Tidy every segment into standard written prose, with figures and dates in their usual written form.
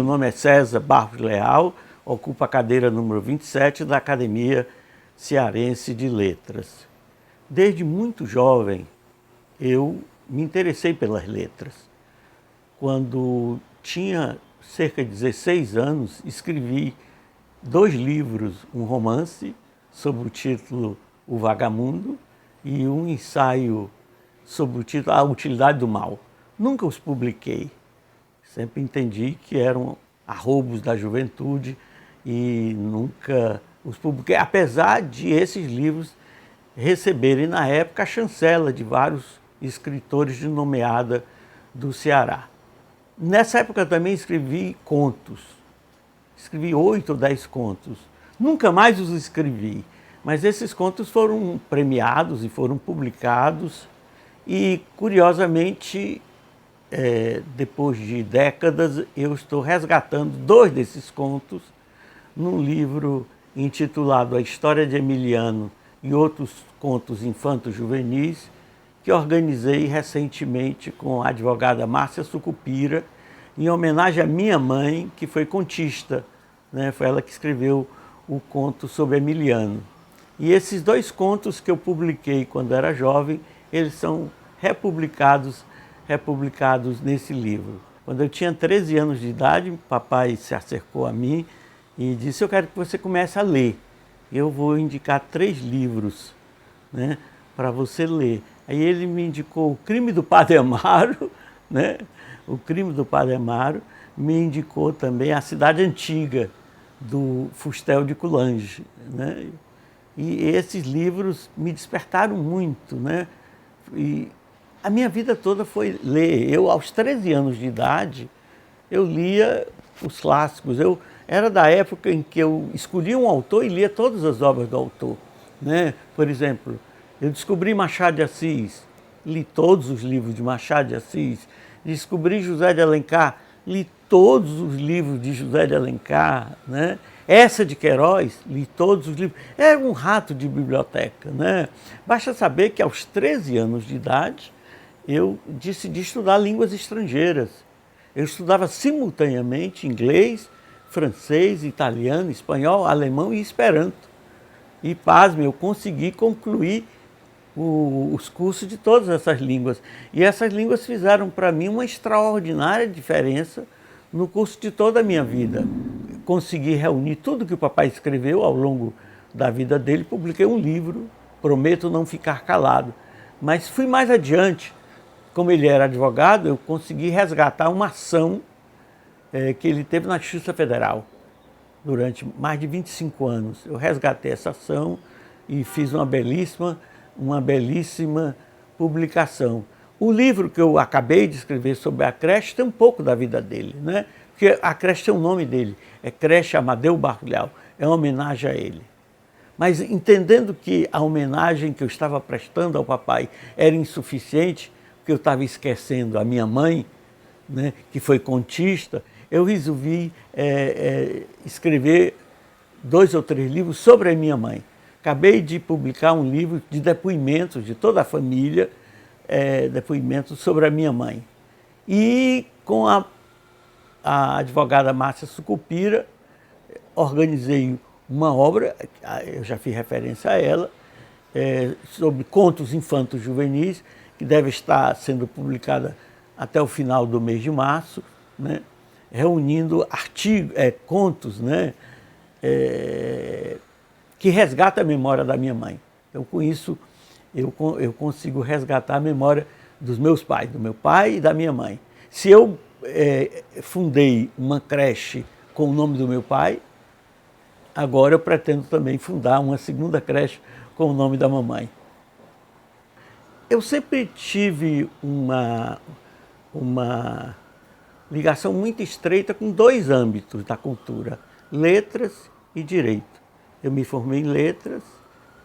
nome é César Barros Leal, ocupo a cadeira número 27 da Academia Cearense de Letras. Desde muito jovem, eu me interessei pelas letras. Quando tinha cerca de 16 anos, escrevi 2 livros, um romance sob o título O Vagamundo e um ensaio sob o título A Utilidade do Mal. Nunca os publiquei. Sempre entendi que eram arroubos da juventude e nunca os publiquei, apesar de esses livros receberem na época a chancela de vários escritores de nomeada do Ceará. Nessa época também escrevi contos, escrevi 8 ou 10 contos. Nunca mais os escrevi, mas esses contos foram premiados e foram publicados e, curiosamente, depois de décadas, eu estou resgatando 2 desses contos num livro intitulado A História de Emiliano e Outros Contos Infanto-Juvenis, que organizei recentemente com a advogada Márcia Sucupira, em homenagem à minha mãe, que foi contista, né? Foi ela que escreveu o conto sobre Emiliano. E esses 2 contos que eu publiquei quando era jovem, eles são republicados nesse livro. Quando eu tinha 13 anos de idade, papai se acercou a mim e disse: eu quero que você comece a ler. Eu vou indicar 3 livros, né, para você ler. Aí ele me indicou O Crime do Padre Amaro, né? O Crime do Padre Amaro, me indicou também A Cidade Antiga, do Fustel de Coulanges, né? E esses livros me despertaram muito, né? E a minha vida toda foi ler. Eu, aos 13 anos de idade, eu lia os clássicos. Eu era da época em que eu escolhia um autor e lia todas as obras do autor, né? Por exemplo, eu descobri Machado de Assis, li todos os livros de Machado de Assis. Descobri José de Alencar, li todos os livros de José de Alencar, né? Essa de Queiroz, li todos os livros. Era um rato de biblioteca, né? Basta saber que aos 13 anos de idade, eu decidi estudar línguas estrangeiras. Eu estudava simultaneamente inglês, francês, italiano, espanhol, alemão e esperanto. E, pasme, eu consegui concluir os cursos de todas essas línguas. E essas línguas fizeram para mim uma extraordinária diferença no curso de toda a minha vida. Consegui reunir tudo que o papai escreveu ao longo da vida dele, publiquei um livro, prometo não ficar calado. Mas fui mais adiante. Como ele era advogado, eu consegui resgatar uma ação que ele teve na Justiça Federal durante mais de 25 anos. Eu resgatei essa ação e fiz uma belíssima publicação. O livro que eu acabei de escrever sobre a creche tem um pouco da vida dele, né? Porque a creche tem o nome dele, é Creche Amadeu Barros Leal, é uma homenagem a ele. Mas entendendo que a homenagem que eu estava prestando ao papai era insuficiente, porque eu estava esquecendo a minha mãe, né, que foi contista, eu resolvi escrever 2 ou 3 livros sobre a minha mãe. Acabei de publicar um livro de depoimentos de toda a família, depoimentos sobre a minha mãe. E com a advogada Márcia Sucupira, organizei uma obra, eu já fiz referência a ela, sobre contos infantos juvenis, que deve estar sendo publicada até o final do mês de março, né? Reunindo contos, né? Que resgata a memória da minha mãe. Então, com isso, eu consigo resgatar a memória dos meus pais, do meu pai e da minha mãe. Se eu fundei uma creche com o nome do meu pai, agora eu pretendo também fundar uma segunda creche com o nome da mamãe. Eu sempre tive uma ligação muito estreita com 2 âmbitos da cultura, letras e direito. Eu me formei em letras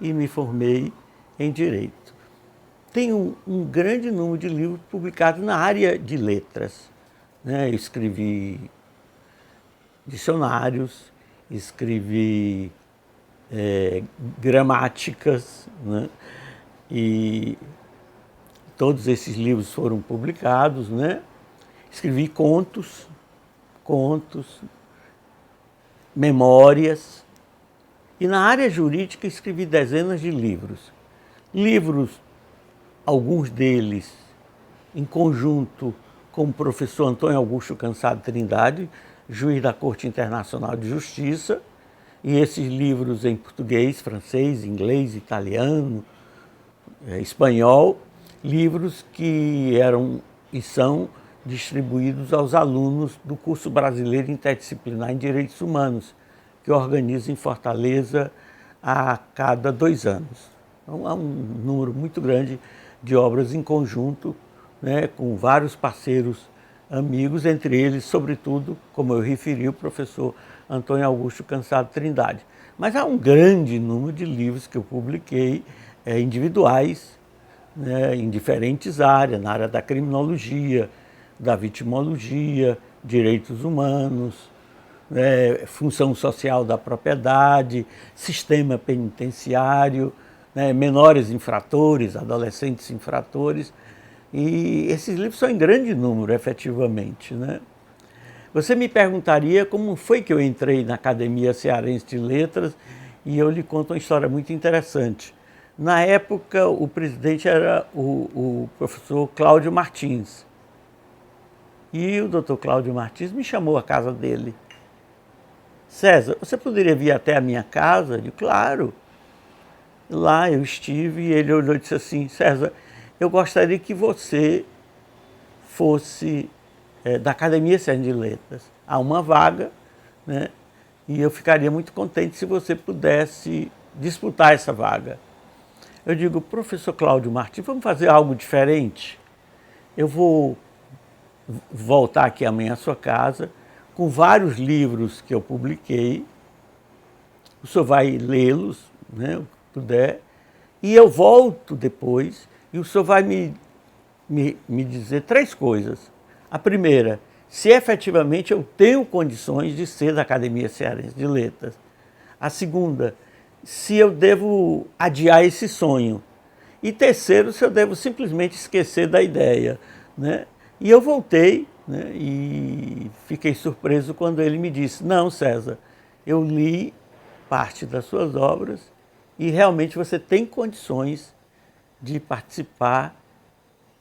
e me formei em direito. Tenho um grande número de livros publicados na área de letras, né? Eu escrevi dicionários, escrevi gramáticas, né? E todos esses livros foram publicados, né? Escrevi contos contos, memórias. E na área jurídica escrevi dezenas de livros. Livros, alguns deles em conjunto com o professor Antônio Augusto Cansado Trindade, juiz da Corte Internacional de Justiça, e esses livros em português, francês, inglês, italiano, espanhol, livros que eram e são distribuídos aos alunos do curso brasileiro interdisciplinar em Direitos Humanos, que organiza em Fortaleza a cada 2 anos. Então, há um número muito grande de obras em conjunto, né, com vários parceiros amigos, entre eles, sobretudo, como eu referi, o professor Antônio Augusto Cansado Trindade. Mas há um grande número de livros que eu publiquei, individuais, né, em diferentes áreas, na área da criminologia, da vitimologia, direitos humanos, função social da propriedade, sistema penitenciário, menores infratores, adolescentes infratores. E esses livros são em grande número, efetivamente, né? Você me perguntaria como foi que eu entrei na Academia Cearense de Letras, e eu lhe conto uma história muito interessante. Na época, o presidente era o professor Cláudio Martins. E o doutor Cláudio Martins me chamou à casa dele. César, você poderia vir até a minha casa? Eu disse, claro. Lá eu estive e ele olhou e disse assim, César, eu gostaria que você fosse da Academia Cearense de Letras. Há uma vaga, né? E eu ficaria muito contente se você pudesse disputar essa vaga. Eu digo, professor Cláudio Martins, vamos fazer algo diferente? Eu vou voltar aqui amanhã à sua casa com vários livros que eu publiquei. O senhor vai lê-los, né, o que puder, e eu volto depois e o senhor vai me dizer 3 coisas. A primeira, se efetivamente eu tenho condições de ser da Academia Cearense de Letras. A segunda, se eu devo adiar esse sonho. E terceiro, se eu devo simplesmente esquecer da ideia, né? E eu voltei, né, e fiquei surpreso quando ele me disse, não, César, eu li parte das suas obras e realmente você tem condições de participar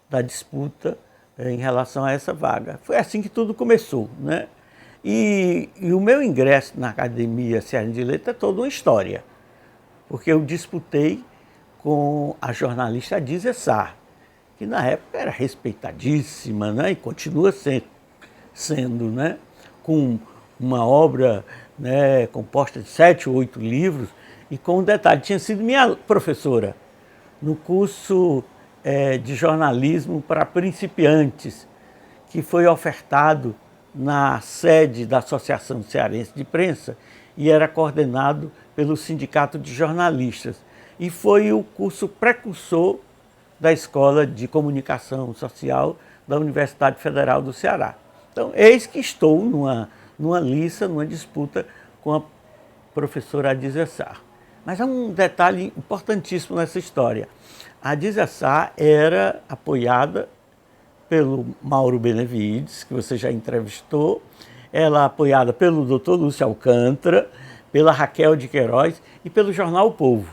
da disputa em relação a essa vaga. Foi assim que tudo começou, né? E o meu ingresso na Academia Cearense de Letras é toda uma história, porque eu disputei com a jornalista Adízia Sá, que na época era respeitadíssima, né, e continua sendo, né, com uma obra, né, composta de 7 ou 8 livros, e com um detalhe, tinha sido minha professora no curso de jornalismo para principiantes, que foi ofertado na sede da Associação Cearense de Imprensa e era coordenado pelo Sindicato de Jornalistas. E foi o curso precursor da Escola de Comunicação Social da Universidade Federal do Ceará. Então, eis que estou numa liça, numa disputa com a professora Adízia Sá. Mas há um detalhe importantíssimo nessa história. A Adízia Sá era apoiada pelo Mauro Benevides, que você já entrevistou, ela apoiada pelo Dr. Lúcio Alcântara, pela Raquel de Queiroz e pelo jornal O Povo,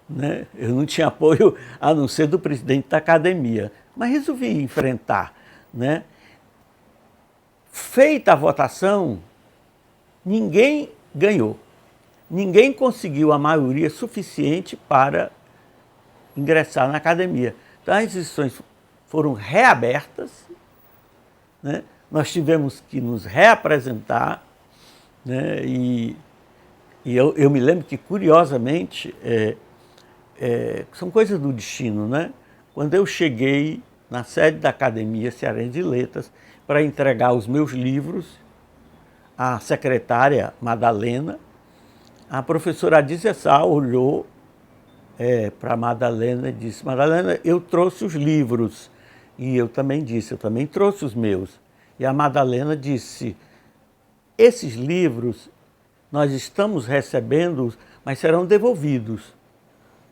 né? Eu não tinha apoio a não ser do presidente da academia, mas resolvi enfrentar, né? Feita a votação, ninguém ganhou, ninguém conseguiu a maioria suficiente para ingressar na academia. Então as inscrições foram reabertas, né? Nós tivemos que nos reapresentar, né? E eu me lembro que, curiosamente, são coisas do destino, né? Quando eu cheguei na sede da Academia Cearense de Letras para entregar os meus livros à secretária Madalena, a professora Adízia Sá olhou para a Madalena e disse, Madalena, eu trouxe os livros. E eu também disse, eu também trouxe os meus. E a Madalena disse, esses livros nós estamos recebendo, mas serão devolvidos,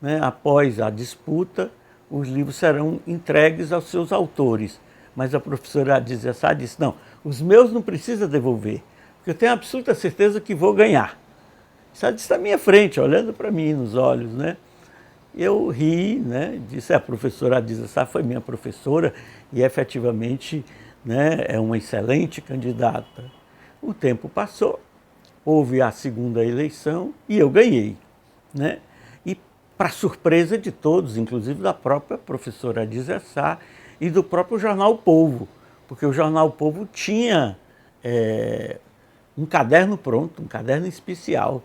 né? Após a disputa, os livros serão entregues aos seus autores. mas a professora Adísia Sá disse, não, os meus não precisa devolver, porque eu tenho absoluta certeza que vou ganhar. Isso ela disse na minha frente, olhando para mim nos olhos, né? Eu ri, né? Disse, a professora Adísia Sá foi minha professora e efetivamente, né, é uma excelente candidata. O tempo passou, houve a segunda eleição e eu ganhei, né? E para surpresa de todos, inclusive da própria professora Adísia Sá e do próprio jornal O Povo, porque o jornal O Povo tinha um caderno pronto, um caderno especial,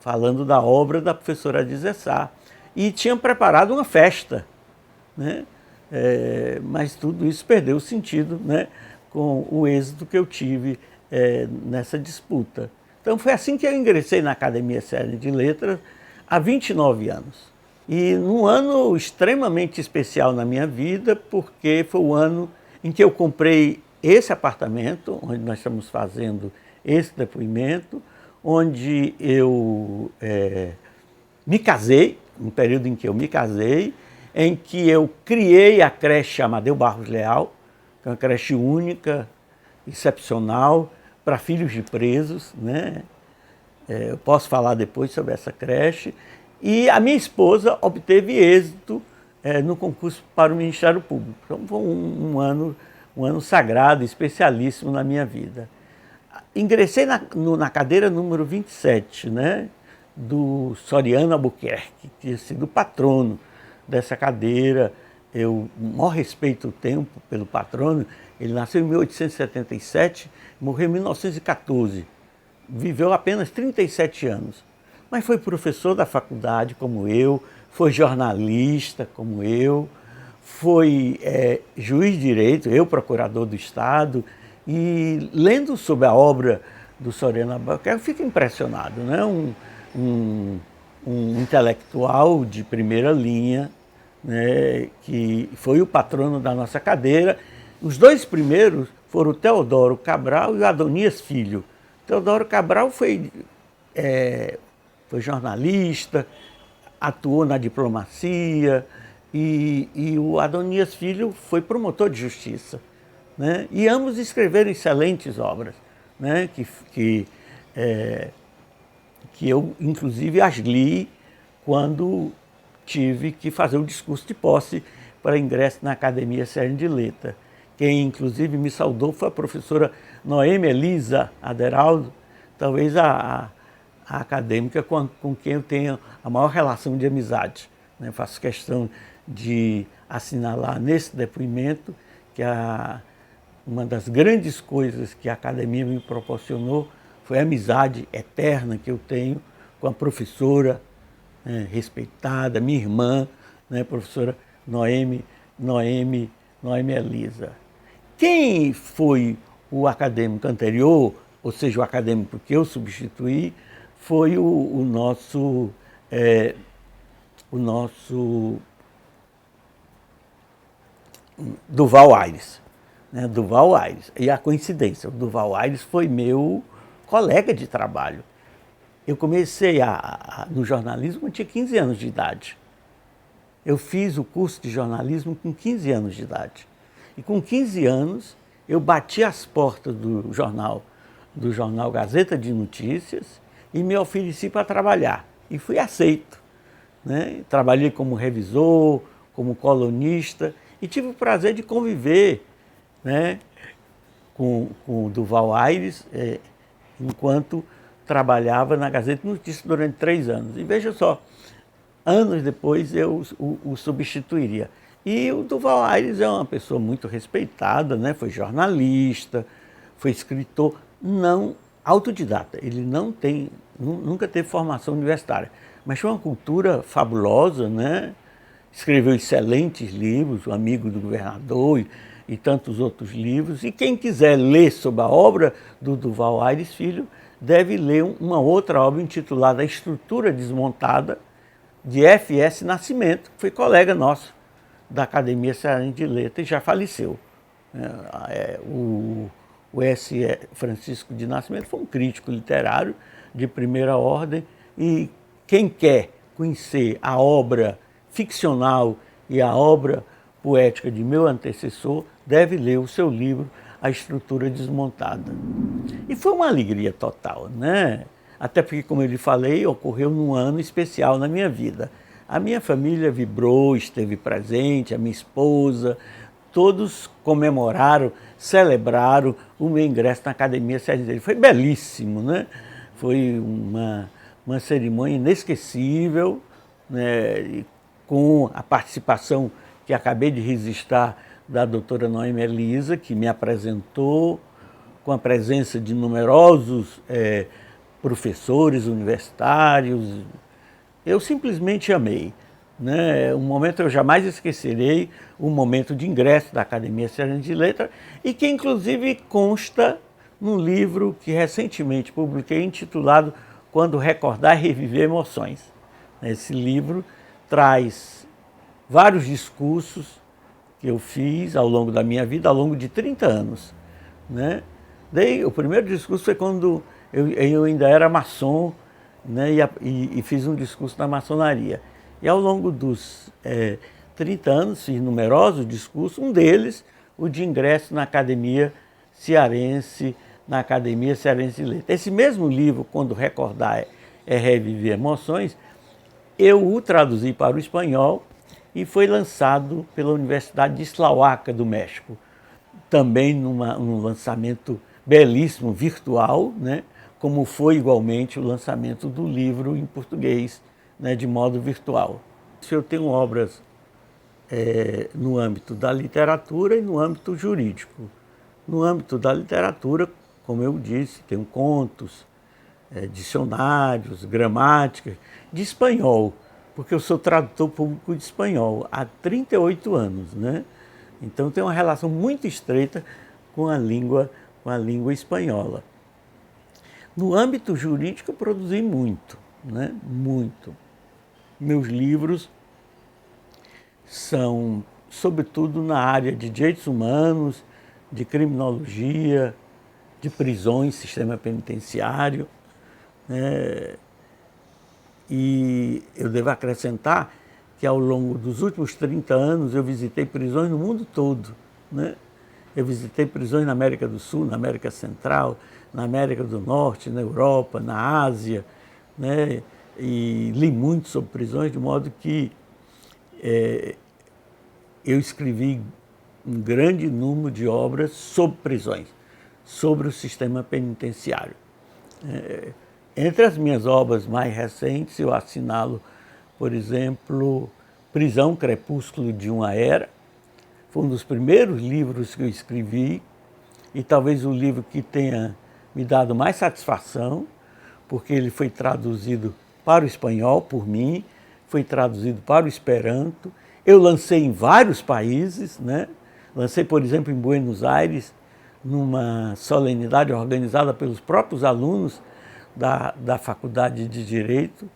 falando da obra da professora Adísia Sá. E tinha preparado uma festa, né? Mas tudo isso perdeu o sentido, né, com o êxito que eu tive nessa disputa. Então foi assim que eu ingressei na Academia Cearense de Letras há 29 anos. E num ano extremamente especial na minha vida, porque foi o ano em que eu comprei esse apartamento, onde nós estamos fazendo esse depoimento, onde eu me casei, um período em que eu me casei, em que eu criei a creche Amadeu Barros Leal, que é uma creche única, excepcional, para filhos de presos, né? Eu posso falar depois sobre essa creche. E a minha esposa obteve êxito no concurso para o Ministério Público. Então foi um ano sagrado, especialíssimo na minha vida. Ingressei na cadeira número 27, né, do Soriano Albuquerque, que tinha sido patrono dessa cadeira. Eu maior respeito o tempo pelo patrono. Ele nasceu em 1877, morreu em 1914. Viveu apenas 37 anos. Mas foi professor da faculdade, como eu, foi jornalista, como eu, foi juiz de direito, eu procurador do Estado. E lendo sobre a obra do Soriano Albuquerque, eu fico impressionado, né? Um intelectual de primeira linha, né, que foi o patrono da nossa cadeira. Os dois primeiros foram o Teodoro Cabral e o Adonias Filho. Teodoro Cabral foi jornalista, atuou na diplomacia, e o Adonias Filho foi promotor de justiça, né? E ambos escreveram excelentes obras, né? Que eu, inclusive, as li quando tive que fazer o discurso de posse para ingresso na Academia Cearense de Letras. Quem, inclusive, me saudou foi a professora Noêmia Elisa Aderaldo, talvez a acadêmica com quem eu tenho a maior relação de amizade, né? Faço questão de assinalar nesse depoimento que uma das grandes coisas que a academia me proporcionou foi a amizade eterna que eu tenho com a professora, né, respeitada, minha irmã, né, professora Noêmia Elisa. Quem foi o acadêmico anterior, ou seja, o acadêmico que eu substituí, foi o nosso Duval Aires, né? Duval Aires. E a coincidência, o Duval Aires foi meu colega de trabalho. Eu comecei no jornalismo quando tinha 15 anos de idade. Eu fiz o curso de jornalismo com 15 anos de idade. E com 15 anos eu bati as portas do jornal Gazeta de Notícias e me ofereci para trabalhar. E fui aceito, né? Trabalhei como revisor, como colunista e tive o prazer de conviver, né, com o Duval Aires enquanto trabalhava na Gazeta de Notícias durante 3 anos. E veja só, anos depois eu o substituiria. E o Duval Aires é uma pessoa muito respeitada, né? Foi jornalista, foi escritor, não autodidata. Ele nunca teve formação universitária, mas tinha uma cultura fabulosa, né? Escreveu excelentes livros, O Amigo do Governador e tantos outros livros. E quem quiser ler sobre a obra do Duval Aires Filho, deve ler uma outra obra intitulada A Estrutura Desmontada, de F.S. Nascimento, que foi colega nosso da Academia Cearense de Letras e já faleceu. O S. Francisco de Nascimento foi um crítico literário de primeira ordem, e quem quer conhecer a obra ficcional e a obra poética de meu antecessor deve ler o seu livro A Estrutura Desmontada. E foi uma alegria total, né? Até porque, como eu lhe falei, ocorreu num ano especial na minha vida. A minha família vibrou, esteve presente, a minha esposa, todos comemoraram, celebraram o meu ingresso na Academia Cearense. Foi belíssimo, né? Foi uma cerimônia inesquecível, né? Com a participação que acabei de registrar da doutora Noemi Elisa, que me apresentou, com a presença de numerosos professores universitários. Eu simplesmente amei. Né? Um momento eu jamais esquecerei, o momento de ingresso da Academia Cearense de Letras, e que inclusive consta num livro que recentemente publiquei, intitulado Quando Recordar e Reviver Emoções. Esse livro traz vários discursos que eu fiz ao longo da minha vida, ao longo de 30 anos. Né? O primeiro discurso foi quando eu ainda era maçom, né? e fiz um discurso na maçonaria. E ao longo dos 30 anos fiz numerosos discursos, um deles o de ingresso na Academia Cearense, de Letras. Esse mesmo livro, Quando Recordar é Reviver Emoções, eu o traduzi para o espanhol e foi lançado pela Universidade de Isláhuaca, do México. Também num lançamento belíssimo, virtual, né? Como foi igualmente o lançamento do livro em português, né? De modo virtual. Eu tenho obras no âmbito da literatura e no âmbito jurídico. No âmbito da literatura, como eu disse, tenho contos, dicionários, gramáticas, de espanhol, porque eu sou tradutor público de espanhol há 38 anos, né? Então tem uma relação muito estreita com a língua espanhola. No âmbito jurídico eu produzi muito, né? Muito. Meus livros são, sobretudo, na área de direitos humanos, de criminologia, de prisões, sistema penitenciário, né? E eu devo acrescentar que ao longo dos últimos 30 anos eu visitei prisões no mundo todo, né? Eu visitei prisões na América do Sul, na América Central, na América do Norte, na Europa, na Ásia, né? E li muito sobre prisões, de modo que eu escrevi um grande número de obras sobre prisões, sobre o sistema penitenciário. Entre as minhas obras mais recentes, eu assinalo, por exemplo, Prisão, Crepúsculo de uma Era. Foi um dos primeiros livros que eu escrevi e talvez o livro que tenha me dado mais satisfação, porque ele foi traduzido para o espanhol por mim, foi traduzido para o Esperanto. Eu lancei em vários países, né? Lancei, por exemplo, em Buenos Aires, numa solenidade organizada pelos próprios alunos da Faculdade de Direito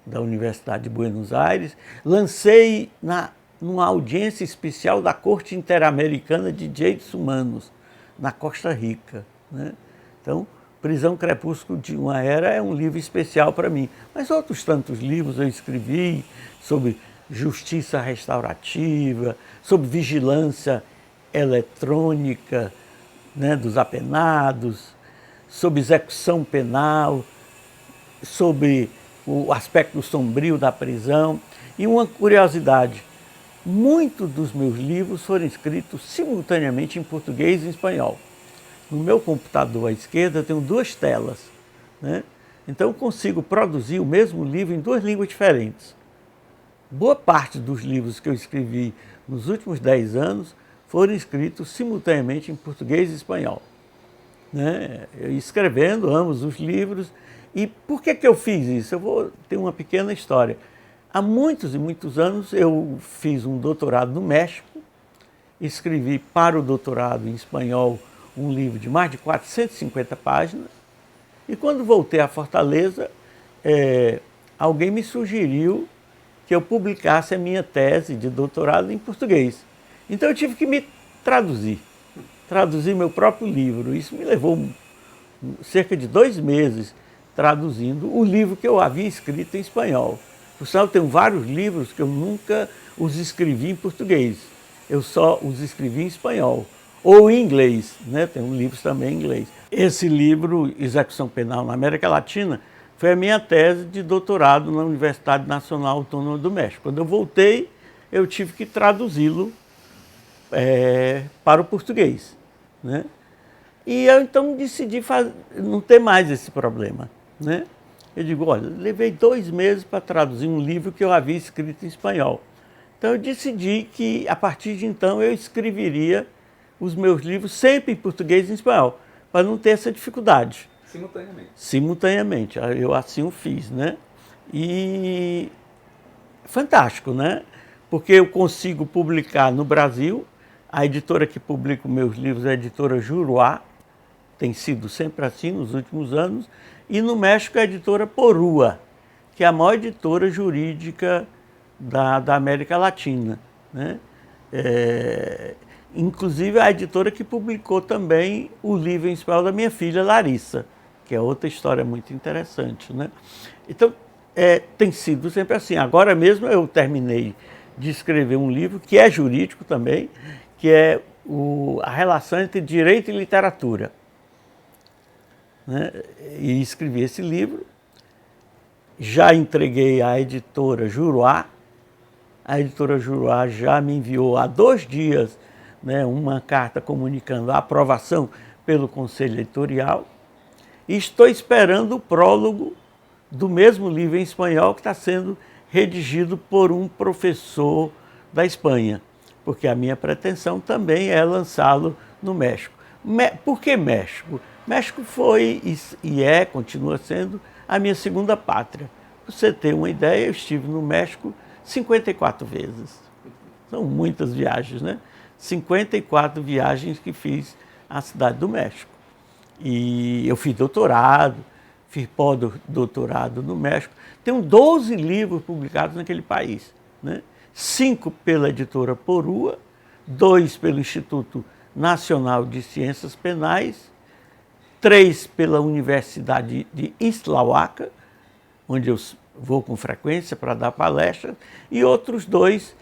da Universidade de Buenos Aires. Lancei numa audiência especial da Corte Interamericana de Direitos Humanos, na Costa Rica, né? Então, Prisão, Crepúsculo de uma Era é um livro especial para mim. Mas outros tantos livros eu escrevi sobre justiça restaurativa, sobre vigilância eletrônica, né, dos apenados, sobre execução penal, sobre o aspecto sombrio da prisão. E uma curiosidade, muitos dos meus livros foram escritos simultaneamente em português e em espanhol. No meu computador à esquerda eu tenho duas telas, né? Então eu consigo produzir o mesmo livro em duas línguas diferentes. Boa parte dos livros que eu escrevi nos últimos 10 anos foram escritos simultaneamente em português e espanhol, né? Eu escrevendo ambos os livros. E por que eu fiz isso? Eu vou ter uma pequena história. Há muitos e muitos anos eu fiz um doutorado no México, escrevi para o doutorado em espanhol um livro de mais de 450 páginas, e quando voltei a Fortaleza, alguém me sugeriu que eu publicasse a minha tese de doutorado em português. Então eu tive que me traduzir meu próprio livro. Isso me levou cerca de 2 meses traduzindo o livro que eu havia escrito em espanhol. Por sinal, eu tenho vários livros que eu nunca os escrevi em português. eu só os escrevi em espanhol ou em inglês, né? Tem livros também em inglês. Esse livro, Execução Penal na América Latina, foi a minha tese de doutorado na Universidade Nacional Autônoma do México. Quando eu voltei, eu tive que traduzi-lo para o português, né? E eu então decidi não ter mais esse problema, né? Eu digo, olha, levei 2 meses para traduzir um livro que eu havia escrito em espanhol. Então eu decidi que, a partir de então, eu escreveria os meus livros sempre em português e em espanhol, para não ter essa dificuldade. Simultaneamente. Simultaneamente, eu assim o fiz, né? E fantástico, né? Porque eu consigo publicar no Brasil, a editora que publica os meus livros é a editora Juruá, tem sido sempre assim nos últimos anos, e no México é a editora Porúa, que é a maior editora jurídica da América Latina, né? Inclusive a editora que publicou também o livro em espanhol da minha filha Larissa, que é outra história muito interessante, né? Então, tem sido sempre assim. Agora mesmo eu terminei de escrever um livro que é jurídico também, que é a relação entre direito e literatura, né? E escrevi esse livro, já entreguei à editora Juruá. A editora Juruá já me enviou há 2 dias, né, uma carta comunicando a aprovação pelo Conselho Editorial. E estou esperando o prólogo do mesmo livro em espanhol que está sendo redigido por um professor da Espanha, porque a minha pretensão também é lançá-lo no México. Por que México? México foi e continua sendo a minha segunda pátria. Para você ter uma ideia, eu estive no México 54 vezes. São muitas viagens, né? 54 viagens que fiz à cidade do México. E eu fiz doutorado, fiz pós-doutorado no México. Tenho 12 livros publicados naquele país, né? 5 pela editora Porúa, 2 pelo Instituto Nacional de Ciências Penais, 3 pela Universidade de Islahuaca, onde eu vou com frequência para dar palestras, e outros 2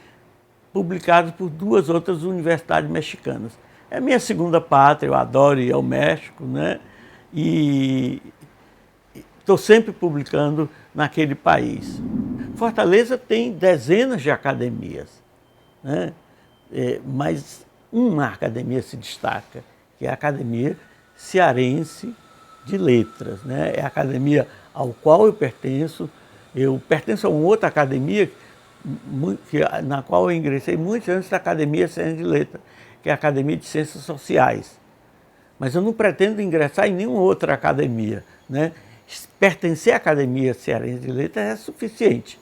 publicados por 2 outras universidades mexicanas. É a minha segunda pátria, eu adoro ir ao México, né? E estou sempre publicando naquele país. Fortaleza tem dezenas de academias, né? Mas uma academia se destaca, que é a Academia Cearense de Letras, né? É a academia ao qual eu pertenço. Eu pertenço a uma outra academia na qual eu ingressei muito antes da Academia Cearense de Letras, que é a Academia de Ciências Sociais. Mas eu não pretendo ingressar em nenhuma outra academia, né? Pertencer à Academia Cearense de Letras é suficiente,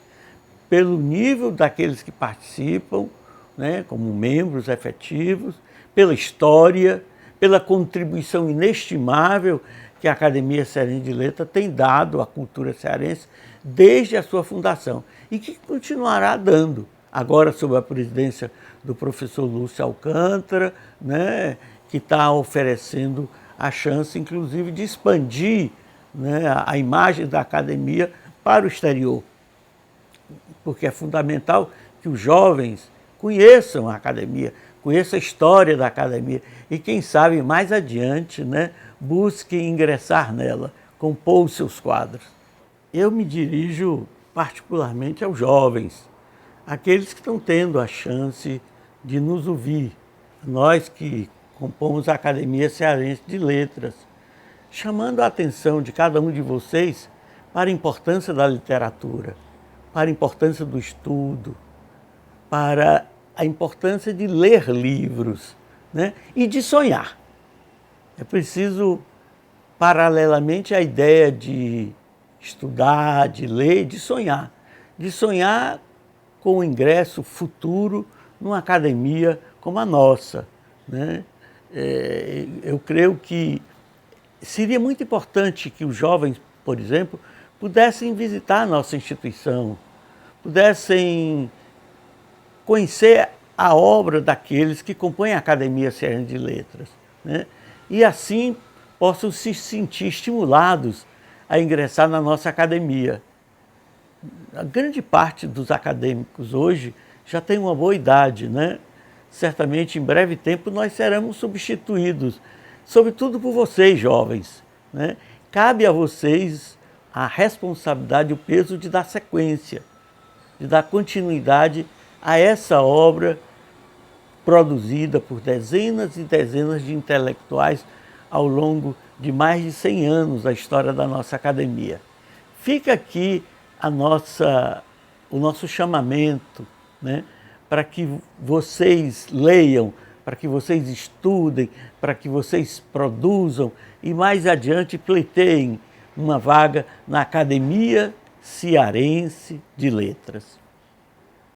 pelo nível daqueles que participam, né, como membros efetivos, pela história, pela contribuição inestimável que a Academia Cearense de Letras tem dado à cultura cearense desde a sua fundação e que continuará dando, agora sob a presidência do professor Lúcio Alcântara, né, que está oferecendo a chance, inclusive, de expandir, né, a imagem da academia para o exterior, porque é fundamental que os jovens conheçam a academia, conheçam a história da academia e, quem sabe, mais adiante, né, busquem ingressar nela, compor os seus quadros. Eu me dirijo particularmente aos jovens, aqueles que estão tendo a chance de nos ouvir, nós que compomos a Academia Cearense de Letras, chamando a atenção de cada um de vocês para a importância da literatura, para a importância do estudo, para a importância de ler livros, né? E de sonhar. É preciso, paralelamente à ideia de estudar, de ler, de sonhar com o ingresso futuro numa academia como a nossa, né? Eu creio que seria muito importante que os jovens, por exemplo, pudessem visitar a nossa instituição, pudessem conhecer a obra daqueles que compõem a Academia Cearense de Letras, né? E assim possam se sentir estimulados a ingressar na nossa academia. A grande parte dos acadêmicos hoje já tem uma boa idade, né? certamente em breve tempo nós seremos substituídos, sobretudo por vocês, jovens, né? Cabe a vocês a responsabilidade, o peso de dar sequência, de dar continuidade a essa obra produzida por dezenas e dezenas de intelectuais ao longo de mais de 100 anos da história da nossa academia. Fica aqui o nosso chamamento, né, para que vocês leiam, para que vocês estudem, para que vocês produzam e mais adiante pleiteiem uma vaga na Academia Cearense de Letras.